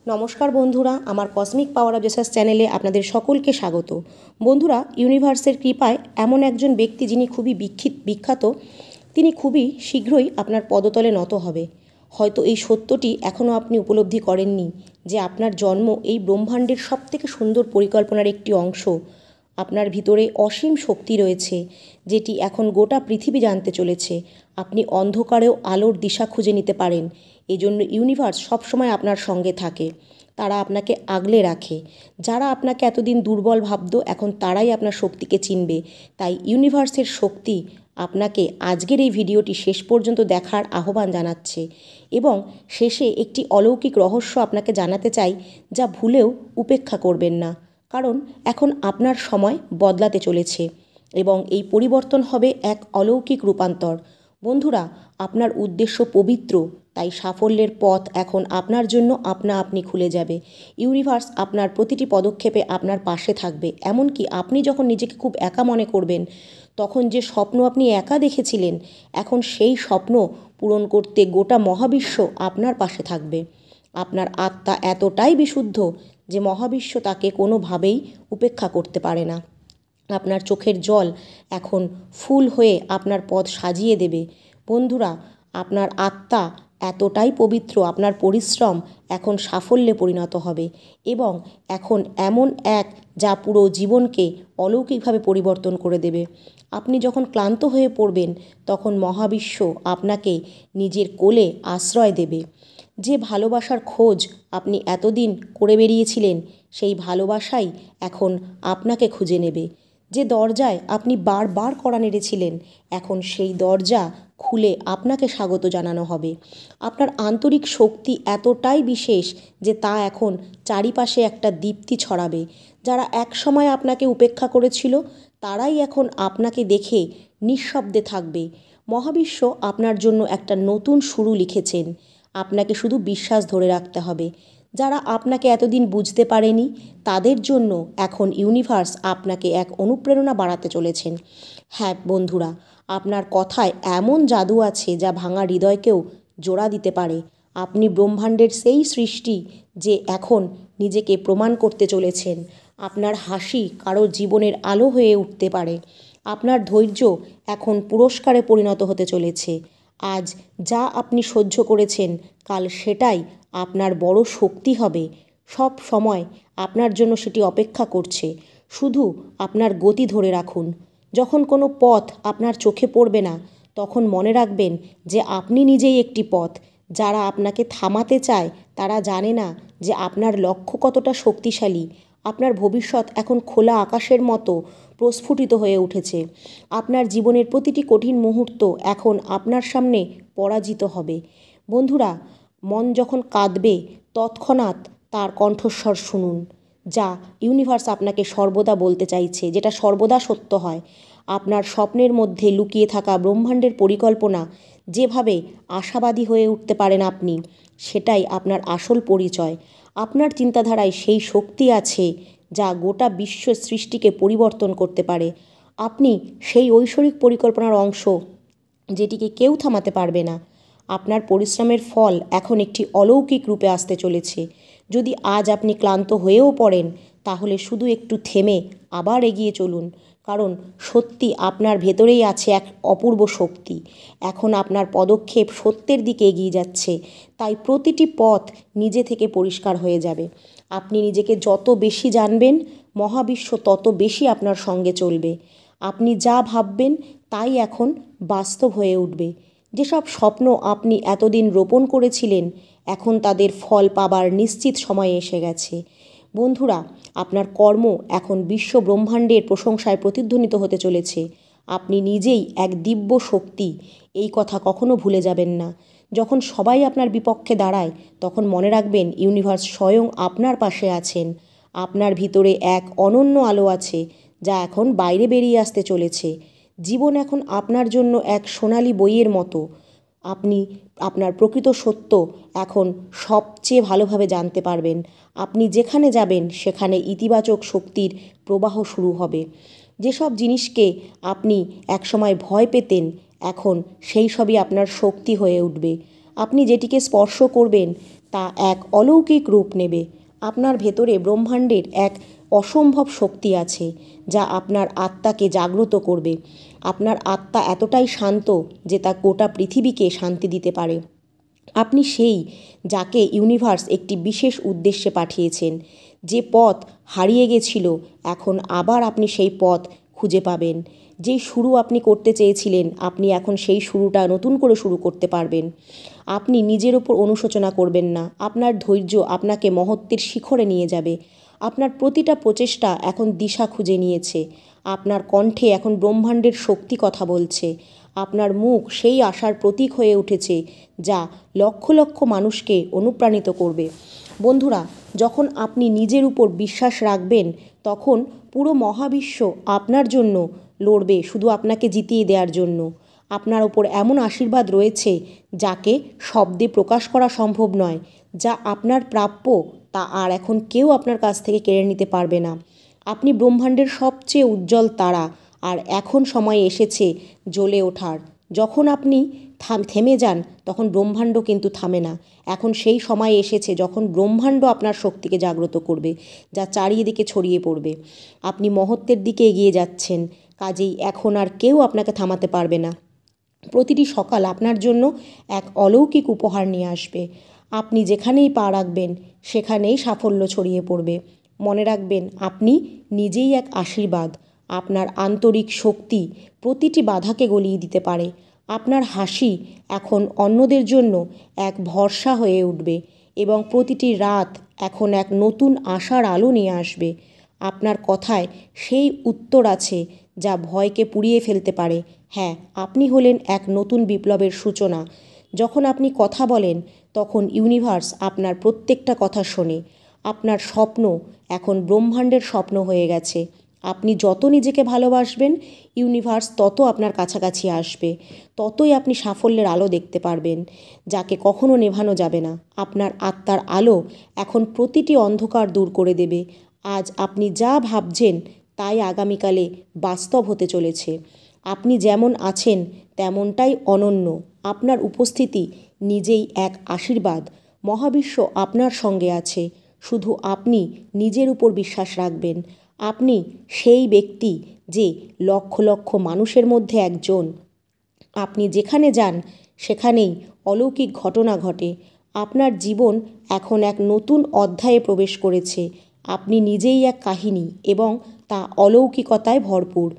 নমস্কার বন্ধুরা, আমার কসমিক পাওয়ার অফ জেসাস চ্যানেলে আপনাদের সকলকে স্বাগত। বন্ধুরা, ইউনিভার্সের কৃপায় এমন একজন ব্যক্তি যিনি খুবই বিখ্যাত, তিনি খুবই শীঘ্রই আপনার পদতলে নত হবে। হয়তো এই সত্যটি এখনও আপনি উপলব্ধি করেননি যে আপনার জন্ম এই ব্রহ্মাণ্ডের সবথেকে সুন্দর পরিকল্পনার একটি অংশ। আপনার ভিতরে অসীম শক্তি রয়েছে, যেটি এখন গোটা পৃথিবী জানতে চলেছে। আপনি অন্ধকারেও আলোর দিশা খুঁজে নিতে পারেন। এজন্য ইউনিভার্স সবসময় আপনার সঙ্গে থাকে। তারা আপনাকে আগলে রাখে। যারা আপনাকে এতদিন দুর্বল ভাবত, এখন তারাই আপনার শক্তিকে চিনবে। তাই ইউনিভার্সের শক্তি আপনাকে আজকের এই ভিডিওটি শেষ পর্যন্ত দেখার আহ্বান জানাচ্ছে এবং শেষে একটি অলৌকিক রহস্য আপনাকে জানাতে চাই, যা ভুলেও উপেক্ষা করবেন না। কারণ এখন আপনার সময় বদলাতে চলেছে এবং এই পরিবর্তন হবে এক অলৌকিক রূপান্তর। বন্ধুরা, আপনার উদ্দেশ্য পবিত্র, তাই সাফল্যের পথ এখন আপনার জন্য আপনা আপনি খুলে যাবে। ইউনিভার্স আপনার প্রতিটি পদক্ষেপে আপনার পাশে থাকবে। এমনকি আপনি যখন নিজেকে খুব একা মনে করবেন, তখন যে স্বপ্ন আপনি একা দেখেছিলেন, এখন সেই স্বপ্ন পূরণ করতে গোটা মহাবিশ্ব আপনার পাশে থাকবে। আপনার আত্মা এতটাই বিশুদ্ধ যে মহাবিশ্ব তাকে কোনোভাবেই উপেক্ষা করতে পারে না। আপনার চোখের জল এখন ফুল হয়ে আপনার পথ সাজিয়ে দেবে। বন্ধুরা, আপনার আত্মা এতটাই পবিত্র, আপনার পরিশ্রম এখন সাফল্যে পরিণত হবে এবং এখন এমন এক যা পুরো জীবনকে অলৌকিকভাবে পরিবর্তন করে দেবে। আপনি যখন ক্লান্ত হয়ে পড়বেন, তখন মহাবিশ্ব আপনাকে নিজের কোলে আশ্রয় দেবে। যে ভালোবাসার খোঁজ আপনি এতদিন করে বেরিয়েছিলেন, সেই ভালোবাসাই এখন আপনাকে খুঁজে নেবে। যে দরজায় আপনি বারবার কড়া নেড়েছিলেন, এখন সেই দরজা খুলে আপনাকে স্বাগত জানানো হবে। আপনার আন্তরিক শক্তি এতটাই বিশেষ যে তা এখন চারিপাশে একটা দীপ্তি ছড়াবে। যারা একসময় আপনাকে উপেক্ষা করেছিল, তারাই এখন আপনাকে দেখে নিঃশব্দে থাকবে। মহাবিশ্ব আপনার জন্য একটা নতুন শুরু লিখেছেন। আপনাকে শুধু বিশ্বাস ধরে রাখতে হবে। যারা আপনাকে এতদিন বুঝতে পারেনি, তাদের জন্য এখন ইউনিভার্স আপনাকে এক অনুপ্রেরণা বাড়াতে চলেছেন। হ্যাঁ বন্ধুরা, আপনার কথায় এমন জাদু আছে যা ভাঙা হৃদয়কেও জোড়া দিতে পারে। আপনি ব্রহ্মাণ্ডের সেই সৃষ্টি যে এখন নিজেকে প্রমাণ করতে চলেছেন। আপনার হাসি কারো জীবনের আলো হয়ে উঠতে পারে। আপনার ধৈর্য এখন পুরস্কারে পরিণত হতে চলেছে। আজ যা আপনি সহ্য করেছেন, কাল সেটাই আপনার বড় শক্তি হবে। সব সময় আপনার জন্য সেটি অপেক্ষা করছে। শুধু আপনার গতি ধরে রাখুন। যখন কোনো পথ আপনার চোখে পড়বে না, তখন মনে রাখবেন যে আপনি নিজেই একটি পথ। যারা আপনাকে থামাতে চায়, তারা জানে না যে আপনার লক্ষ্য কতটা শক্তিশালী। আপনার ভবিষ্যৎ এখন খোলা আকাশের মতো প্রস্ফুটিত হয়ে উঠেছে। আপনার জীবনের প্রতিটি কঠিন মুহূর্ত এখন আপনার সামনে পরাজিত হবে। বন্ধুরা, মন যখন কাঁদবে, তৎক্ষণাৎ তার কণ্ঠস্বর শুনুন, যা ইউনিভার্স আপনাকে সর্বদা বলতে চাইছে, যেটা সর্বদা সত্য হয়। আপনার স্বপ্নের মধ্যে লুকিয়ে থাকা ব্রহ্মাণ্ডের পরিকল্পনা যেভাবে আশাবাদী হয়ে উঠতে পারেন আপনি, সেটাই আপনার আসল পরিচয়। আপনার চিন্তাধারায় সেই শক্তি আছে যা গোটা বিশ্ব সৃষ্টিকে পরিবর্তন করতে পারে। আপনি সেই ঐশ্বরিক পরিকল্পনার অংশ, যেটিকে কেউ থামাতে পারবে না। আপনার পরিশ্রমের ফল এখন একটি অলৌকিক রূপে আসতে চলেছে। যদি আজ আপনি ক্লান্ত হয়েও পড়েন, তাহলে শুধু একটু থেমে আবার এগিয়ে চলুন। কারণ সত্যি আপনার ভেতরেই আছে এক অপূর্ব শক্তি। এখন আপনার পদক্ষেপ সত্যের দিকে এগিয়ে যাচ্ছে, তাই প্রতিটি পথ নিজে থেকে পরিষ্কার হয়ে যাবে। আপনি নিজেকে যত বেশি জানবেন, মহাবিশ্ব তত বেশি আপনার সঙ্গে চলবে। আপনি যা ভাববেন তাই এখন বাস্তব হয়ে উঠবে। যেসব স্বপ্ন আপনি এতদিন রোপণ করেছিলেন, এখন তাদের ফল পাবার নিশ্চিত সময় এসে গেছে। বন্ধুরা, আপনার কর্ম এখন বিশ্ব ব্রহ্মাণ্ডের প্রশংসায় প্রতিধ্বনিত হতে চলেছে। আপনি নিজেই এক দিব্য শক্তি, এই কথা কখনো ভুলে যাবেন না। যখন সবাই আপনার বিপক্ষে দাঁড়ায়, তখন মনে রাখবেন ইউনিভার্স স্বয়ং আপনার পাশে আছেন। আপনার ভিতরে এক অনন্য আলো আছে, যা এখন বাইরে বেরিয়ে আসতে চলেছে। জীবন এখন আপনার জন্য এক সোনালী বইয়ের মতো। আপনি আপনার প্রকৃত সত্য এখন সবচেয়ে ভালোভাবে জানতে পারবেন। আপনি যেখানে যাবেন, সেখানে ইতিবাচক শক্তির প্রবাহ শুরু হবে। যেসব জিনিসকে আপনি একসময় ভয় পেতেন, এখন সেই সবই আপনার শক্তি হয়ে উঠবে। আপনি যেটিকে স্পর্শ করবেন, তা এক অলৌকিক রূপ নেবে। আপনার ভেতরে ব্রহ্মাণ্ডের এক অসম্ভব শক্তি আছে যা আপনার আত্মাকে জাগ্রত করবে। আপনার আত্মা এতটাই শান্ত যে তা গোটা পৃথিবীকে শান্তি দিতে পারে। আপনি সেই যাকে ইউনিভার্স একটি বিশেষ উদ্দেশ্যে পাঠিয়েছেন। যে পথ হারিয়ে গেছিল, এখন আবার আপনি সেই পথ খুঁজে পাবেন। যে শুরু আপনি করতে চেয়েছিলেন, আপনি এখন সেই শুরুটা নতুন করে শুরু করতে পারবেন। আপনি নিজের ওপর অনুশোচনা করবেন না। আপনার ধৈর্য আপনাকে মহত্বের শিখরে নিয়ে যাবে। আপনার প্রতিটা প্রচেষ্টা এখন দিশা খুঁজে নিয়েছে। আপনার কণ্ঠে এখন ব্রহ্মাণ্ডের শক্তি কথা বলছে। আপনার মুখ সেই আশার প্রতীক হয়ে উঠেছে যা লক্ষ লক্ষ মানুষকে অনুপ্রাণিত করবে। বন্ধুরা, যখন আপনি নিজের উপর বিশ্বাস রাখবেন, তখন পুরো মহাবিশ্ব আপনার জন্য লড়বে, শুধু আপনাকে জিতিয়ে দেওয়ার জন্য। আপনার ওপর এমন আশীর্বাদ রয়েছে যাকে শব্দে প্রকাশ করা সম্ভব নয়। যা আপনার প্রাপ্য তা আর এখন কেউ আপনার কাছ থেকে কেড়ে নিতে পারবে না। আপনি ব্রহ্মাণ্ডের সবচেয়ে উজ্জ্বল তারা, আর এখন সময় এসেছে জ্বলে ওঠার। যখন আপনি থেমে যান, তখন ব্রহ্মাণ্ড কিন্তু থামে না। এখন সেই সময় এসেছে যখন ব্রহ্মাণ্ড আপনার শক্তিকে জাগ্রত করবে, যা চারিদিকে ছড়িয়ে পড়বে। আপনি মহত্বের দিকে এগিয়ে যাচ্ছেন, কাজেই এখন আর কেউ আপনাকে থামাতে পারবে না। প্রতিটি সকাল আপনার জন্য এক অলৌকিক উপহার নিয়ে আসবে। আপনি যেখানেই পা রাখবেন, সেখানেই সাফল্য ছড়িয়ে পড়বে। মনে রাখবেন, আপনি নিজেই এক আশীর্বাদ। আপনার আন্তরিক শক্তি প্রতিটি বাধাকে গলিয়ে দিতে পারে। আপনার হাসি এখন অন্যদের জন্য এক ভরসা হয়ে উঠবে এবং প্রতিটি রাত এখন এক নতুন আশার আলো নিয়ে আসবে। আপনার কথায় সেই উত্তর আছে যা ভয়কে পুড়িয়ে ফেলতে পারে। হ্যাঁ, আপনি হলেন এক নতুন বিপ্লবের সূচনা। যখন আপনি কথা বলেন, তখন ইউনিভার্স আপনার প্রত্যেকটা কথা শোনে। আপনার স্বপ্ন এখন ব্রহ্মাণ্ডের স্বপ্ন হয়ে গেছে। আপনি যত নিজেকে ভালোবাসবেন, ইউনিভার্স তত আপনার কাছাকাছি আসবে। ততই আপনি সাফল্যের আলো দেখতে পারবেন, যাকে কখনো নেভানো যাবে না। আপনার আত্মার আলো এখন প্রতিটি অন্ধকার দূর করে দেবে। আজ আপনি যা ভাবছেন তাই আগামীকালে বাস্তব হতে চলেছে। আপনি যেমন আছেন তেমনটাই অনন্য। আপনার উপস্থিতি নিজেই এক আশীর্বাদ। মহাবিশ্ব আপনার সঙ্গে আছে, শুধু আপনি নিজের উপর বিশ্বাস রাখবেন। আপনি সেই ব্যক্তি যে লক্ষ লক্ষ মানুষের মধ্যে একজন। আপনি যেখানে যান সেখানেই অলৌকিক ঘটনা ঘটে। আপনার জীবন এখন এক নতুন অধ্যায়ে প্রবেশ করেছে। আপনি নিজেই এক কাহিনী এবং তা অলৌকিকতায় ভরপুর।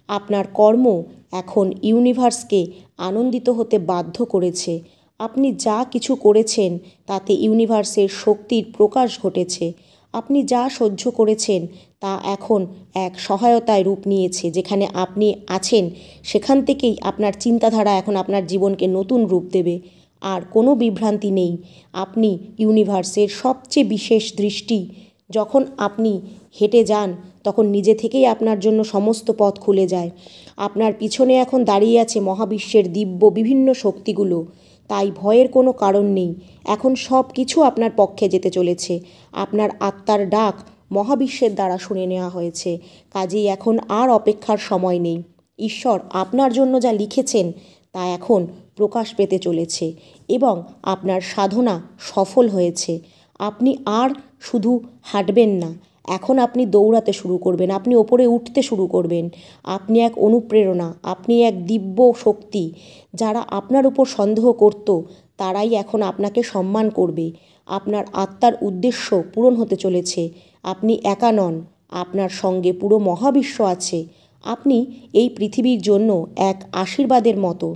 আপনার কর্ম এখন ইউনিভার্সকে আনন্দিত হতে বাধ্য করেছে। আপনি যা কিছু করেছেন তাতে ইউনিভার্সের শক্তির প্রকাশ ঘটেছে। আপনি যা সহ্য করেছেন তা এখন এক সহায়তায় রূপ নিয়েছে। যেখানে আপনি আছেন সেখান থেকেই আপনার চিন্তাধারা এখন আপনার জীবনকে নতুন রূপ দেবে। আর কোনো বিভ্রান্তি নেই। আপনি ইউনিভার্সের সবচেয়ে বিশেষ দৃষ্টি। যখন আপনি হেঁটে যান, তখন নিজে থেকেই আপনার জন্য সমস্ত পথ খুলে যায়। আপনার পিছনে এখন দাঁড়িয়ে আছে মহাবিশ্বের দিব্য বিভিন্ন শক্তিগুলো। তাই ভয়ের কোনো কারণ নেই। এখন সব কিছু আপনার পক্ষে যেতে চলেছে। আপনার আত্মার ডাক মহাবিশ্বের দ্বারা শুনে নেওয়া হয়েছে। কাজেই এখন আর অপেক্ষার সময় নেই। ঈশ্বর আপনার জন্য যা লিখেছেন তা এখন প্রকাশ পেতে চলেছে এবং আপনার সাধনা সফল হয়েছে। আপনি আর শুধু হাঁটবেন না, এখন আপনি দৌড়াতে শুরু করবেন। আপনি ওপরে উঠতে শুরু করবেন। আপনি এক অনুপ্রেরণা, আপনি এক দিব্য শক্তি। যারা আপনার উপর সন্দেহ করত, তারাই এখন আপনাকে সম্মান করবে। আপনার আত্মার উদ্দেশ্য পূরণ হতে চলেছে। আপনি একা নন, আপনার সঙ্গে পুরো মহাবিশ্ব আছে। আপনি এই পৃথিবীর জন্য এক আশীর্বাদের মতো।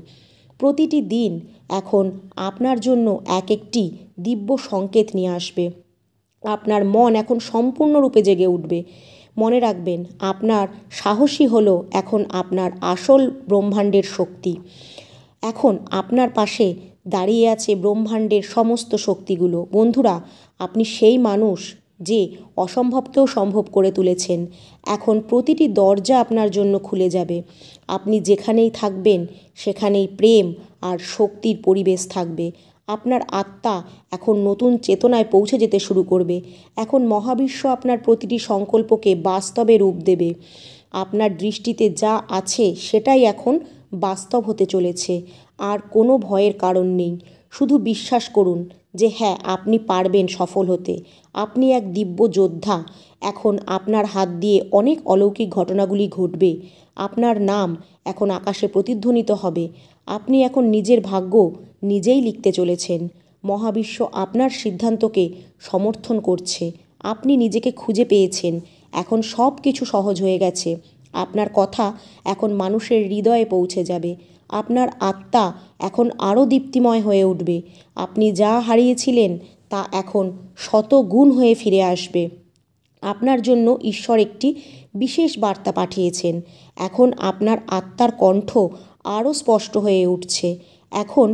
প্রতিটি দিন এখন আপনার জন্য এক একটি দিব্য সংকেত নিয়ে আসবে। আপনার মন এখন সম্পূর্ণরূপে জেগে উঠবে। মনে রাখবেন, আপনার সাহসী হলো এখন আপনার আসল ব্রহ্মাণ্ডের শক্তি। এখন আপনার পাশে দাঁড়িয়ে আছে ব্রহ্মাণ্ডের সমস্ত শক্তিগুলো। বন্ধুরা, আপনি সেই মানুষ যে অসম্ভবকেও সম্ভব করে তুলেছেন। এখন প্রতিটি দরজা আপনার জন্য খুলে যাবে। আপনি যেখানেই থাকবেন সেখানেই প্রেম আর শক্তির পরিবেশ থাকবে। আপনার আত্মা এখন নতুন চেতনায় পৌঁছে যেতে শুরু করবে। এখন মহাবিশ্ব আপনার প্রতিটি সংকল্পকে বাস্তবে রূপ দেবে। আপনার দৃষ্টিতে যা আছে সেটাই এখন বাস্তব হতে চলেছে। আর কোনো ভয়ের কারণ নেই। শুধু বিশ্বাস করুন, যে হ্যাঁ, আপনি পারবেন সফল হতে। আপনি এক দিব্য যোদ্ধা। এখন আপনার হাত দিয়ে অনেক অলৌকিক ঘটনাগুলি ঘটবে। আপনার নাম এখন আকাশে প্রতিধ্বনিত হবে। আপনি এখন নিজের ভাগ্য নিজেই লিখতে চলেছেন। মহাবিশ্ব আপনার সিদ্ধান্তকে সমর্থন করছে। আপনি নিজেকে খুঁজে পেয়েছেন। এখন সব কিছু সহজ হয়ে গেছে। আপনার কথা এখন মানুষের হৃদয়ে পৌঁছে যাবে। আপনার আত্মা এখন আরও দীপ্তিময় হয়ে উঠবে। আপনি যা হারিয়েছিলেন তা এখন শতগুণ হয়ে ফিরে আসবে। আপনার জন্য ঈশ্বর একটি বিশেষ বার্তা পাঠিয়েছেন। এখন আপনার আত্মার কণ্ঠ আরও স্পষ্ট হয়ে উঠছে। এখন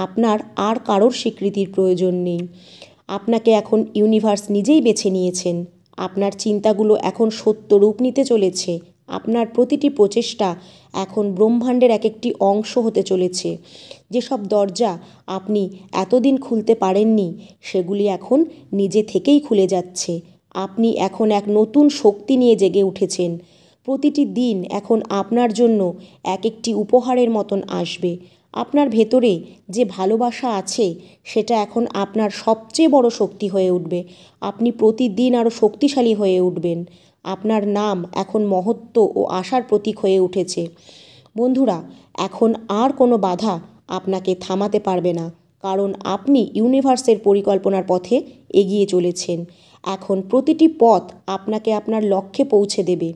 আপনার আর কারোর স্বীকৃতির প্রয়োজন নেই। আপনাকে এখন ইউনিভার্স নিজেই বেছে নিয়েছেন। আপনার চিন্তাগুলো এখন সত্য রূপ নিতে চলেছে। আপনার প্রতিটি প্রচেষ্টা এখন ব্রহ্মাণ্ডের এক একটি অংশ হতে চলেছে। যেসব দরজা আপনি এতদিন খুলতে পারেননি, সেগুলি এখন নিজে থেকেই খুলে যাচ্ছে। আপনি এখন এক নতুন শক্তি নিয়ে জেগে উঠেছেন। প্রতিটি দিন এখন আপনার জন্য এক একটি উপহারের মতন আসবে। আপনার ভেতরে যে ভালোবাসা আছে সেটা এখন আপনার সবচেয়ে বড় শক্তি হয়ে উঠবে। আপনি প্রতিদিন আরও শক্তিশালী হয়ে উঠবেন। আপনার নাম এখন মহত্ব ও আশার প্রতীক হয়ে উঠেছে। বন্ধুরা, এখন আর কোনো বাধা আপনাকে থামাতে পারবে না, কারণ আপনি ইউনিভার্সের পরিকল্পনার পথে এগিয়ে চলেছেন। এখন প্রতিটি পথ আপনাকে আপনার লক্ষ্যে পৌঁছে দেবে।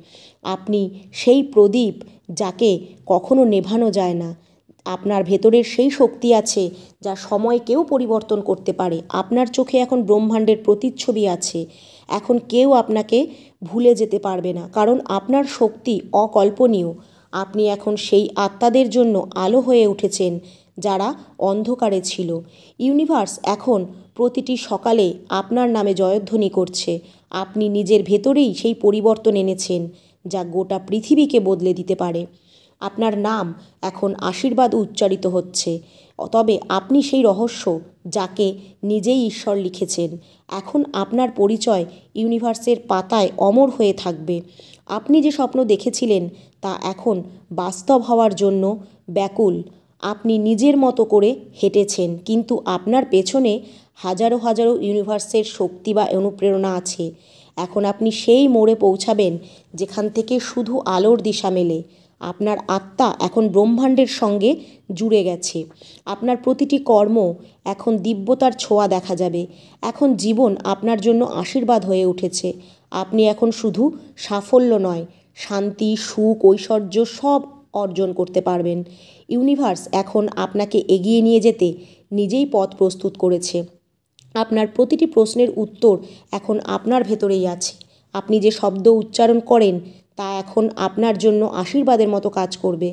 আপনি সেই প্রদীপ যাকে কখনো নেভানো যায় না। আপনার ভেতরের সেই শক্তি আছে যা সময়কেও পরিবর্তন করতে পারে। আপনার চোখে এখন ব্রহ্মাণ্ডের প্রতিচ্ছবি আছে। এখন কেউ আপনাকে ভুলে যেতে পারবে না, কারণ আপনার শক্তি অকল্পনীয়। আপনি এখন সেই আত্মাদের জন্য আলো হয়ে উঠেছেন যারা অন্ধকারে ছিল। ইউনিভার্স এখন প্রতিটি সকালে আপনার নামে জয়ধ্বনি করছে। আপনি নিজের ভেতরেই সেই পরিবর্তন এনেছেন যা গোটা পৃথিবীকে বদলে দিতে পারে। আপনার নাম এখন আশীর্বাদ উচ্চারিত হচ্ছে। তবে আপনি সেই রহস্য যাকে নিজেই ঈশ্বর লিখেছেন। এখন আপনার পরিচয় ইউনিভার্সের পাতায় অমর হয়ে থাকবে। আপনি যে স্বপ্ন দেখেছিলেন তা এখন বাস্তব হওয়ার জন্য ব্যাকুল। আপনি নিজের মতো করে হেঁটেছেন, কিন্তু আপনার পেছনে হাজারো হাজারো ইউনিভার্সের শক্তি বা অনুপ্রেরণা আছে। এখন আপনি সেই মোড়ে পৌঁছাবেন যেখান থেকে শুধু আলোর দিশা মেলে। আপনার আত্মা এখন ব্রহ্মাণ্ডের সঙ্গে জুড়ে গেছে। আপনার প্রতিটি কর্ম এখন দিব্যতার ছোঁয়া দেখা যাবে। এখন জীবন আপনার জন্য আশীর্বাদ হয়ে উঠেছে। আপনি এখন শুধু সাফল্য নয়, শান্তি, সুখ, ঐশ্বর্য সব অর্জন করতে পারবেন। ইউনিভার্স এখন আপনাকে এগিয়ে নিয়ে যেতে নিজেই পথ প্রস্তুত করেছে। আপনার প্রতিটি প্রশ্নের উত্তর এখন আপনার ভেতরেই আছে। আপনি যে শব্দ উচ্চারণ করেন তা এখন আপনার জন্য আশীর্বাদের মতো কাজ করবে।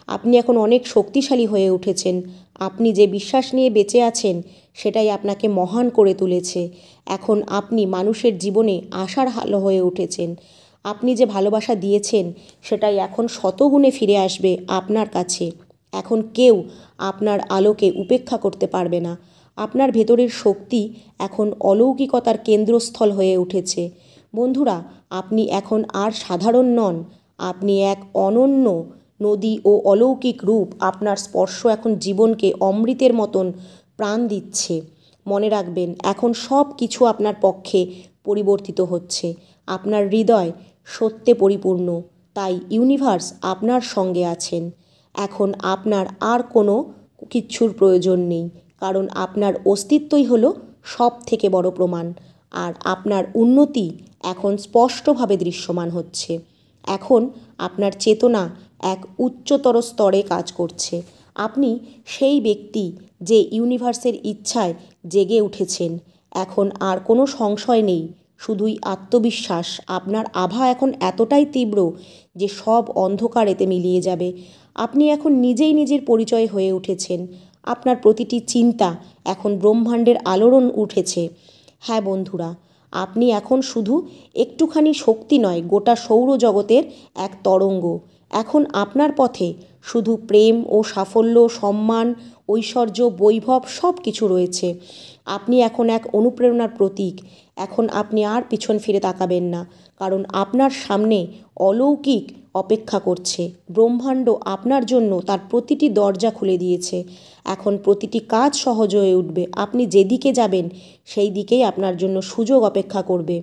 আপনি এখন অনেক শক্তিশালী হয়ে উঠেছেন। আপনি যে বিশ্বাস নিয়ে বেঁচে আছেন সেটাই আপনাকে মহান করে তুলেছে। এখন আপনি মানুষের জীবনে আশার আলো হয়ে উঠেছেন। আপনি যে ভালোবাসা দিয়েছেন সেটাই এখন শতগুণে ফিরে আসবে আপনার কাছে। এখন কেউ আপনার আলোকে উপেক্ষা করতে পারবে না। আপনার ভেতরের শক্তি এখন অলৌকিকতার কেন্দ্রস্থল হয়ে উঠেছে। বন্ধুরা, আপনি এখন আর সাধারণ নন। আপনি এক অনন্য নদী ও অলৌকিক রূপ। আপনার স্পর্শ এখন জীবনকে অমৃতের মতন প্রাণ দিচ্ছে। মনে রাখবেন, এখন সব কিছু আপনার পক্ষে পরিবর্তিত হচ্ছে। আপনার হৃদয় সত্যে পরিপূর্ণ, তাই ইউনিভার্স আপনার সঙ্গে আছেন। এখন আপনার আর কোনো কিচ্ছুর প্রয়োজন নেই, কারণ আপনার অস্তিত্বই হলো সব থেকে বড় প্রমাণ। আর আপনার উন্নতি এখন স্পষ্টভাবে দৃশ্যমান হচ্ছে। এখন আপনার চেতনা এক উচ্চতর স্তরে কাজ করছে। আপনি সেই ব্যক্তি যে ইউনিভার্সের ইচ্ছায় জেগে উঠেছেন। এখন আর কোনো সংশয় নেই, শুধুই আত্মবিশ্বাস। আপনার আভা এখন এতটাই তীব্র যে সব অন্ধকার এতে মিলিয়ে যাবে। আপনি এখন নিজেই নিজের পরিচয় হয়ে উঠেছেন। আপনার প্রতিটি চিন্তা এখন ব্রহ্মাণ্ডের আলোড়ন উঠেছে। হ্যাঁ বন্ধুরা, আপনি এখন শুধু একটুখানি শক্তি নয়, গোটা সৌরজগতের এক তরঙ্গ। এখন আপনার পথে শুধু প্রেম ও সাফল্য, সম্মান ও ঐশ্বর্য, বৈভব সব কিছু রয়েছে। আপনি এখন এক অনুপ্রেরণার প্রতীক। এখন আপনি আর পিছন ফিরে তাকাবেন না, কারণ আপনার সামনে অলৌকিক অপেক্ষা করছে। ব্রহ্মাণ্ড আপনার জন্য তার প্রতিটি দরজা খুলে দিয়েছে। এখন প্রতিটি কাজ সহজ হয়ে উঠবে। আপনি যেদিকে যাবেন সেই দিকেই আপনার জন্য সুযোগ অপেক্ষা করবে।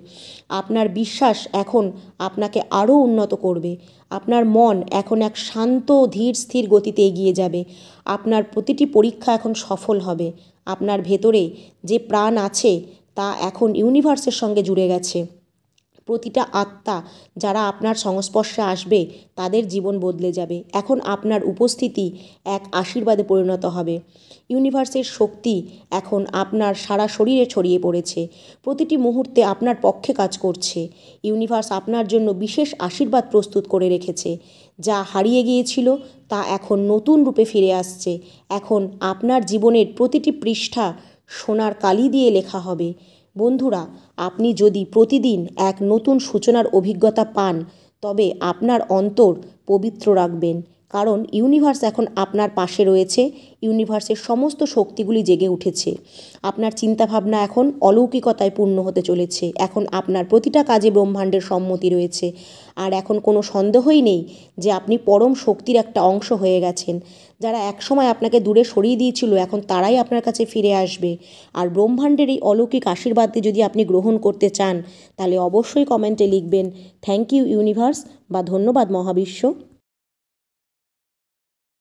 আপনার বিশ্বাস এখন আপনাকে আরও উন্নত করবে। আপনার মন এখন এক শান্ত, ধীর, স্থির গতিতে এগিয়ে যাবে। আপনার প্রতিটি পরীক্ষা এখন সফল হবে। আপনার ভেতরে যে প্রাণ আছে তা এখন ইউনিভার্সের সঙ্গে জুড়ে গেছে। প্রতিটা আত্মা যারা আপনার সংস্পর্শে আসবে তাদের জীবন বদলে যাবে। এখন আপনার উপস্থিতি এক আশীর্বাদে পরিণত হবে। ইউনিভার্সের শক্তি এখন আপনার সারা শরীরে ছড়িয়ে পড়েছে। প্রতিটি মুহূর্তে আপনার পক্ষে কাজ করছে। ইউনিভার্স আপনার জন্য বিশেষ আশীর্বাদ প্রস্তুত করে রেখেছে। যা হারিয়ে গিয়েছিল তা এখন নতুন রূপে ফিরে আসছে। এখন আপনার জীবনের প্রতিটি পৃষ্ঠা সোনার কালি দিয়ে লেখা হবে। বন্ধুরা, আপনি যদি প্রতিদিন এক নতুন সূচনার অভিজ্ঞতা পান, তবে আপনার অন্তর পবিত্র রাখবেন, কারণ ইউনিভার্স এখন আপনার পাশে রয়েছে। ইউনিভার্সের সমস্ত শক্তিগুলি জেগে উঠেছে। আপনার চিন্তাভাবনা এখন অলৌকিকতায় পূর্ণ হতে চলেছে। এখন আপনার প্রতিটা কাজে ব্রহ্মাণ্ডের সম্মতি রয়েছে। আর এখন কোনো সন্দেহই নেই যে আপনি পরম শক্তির একটা অংশ হয়ে গেছেন। যারা একসময় আপনাকে দূরে সরিয়ে দিয়েছিল, এখন তারাই আপনার কাছে ফিরে আসবে। আর ব্রহ্মাণ্ডের এই অলৌকিক আশীর্বাদটি যদি আপনি গ্রহণ করতে চান, তাহলে অবশ্যই কমেন্টে লিখবেন থ্যাংক ইউ ইউনিভার্স বা ধন্যবাদ মহাবিশ্ব।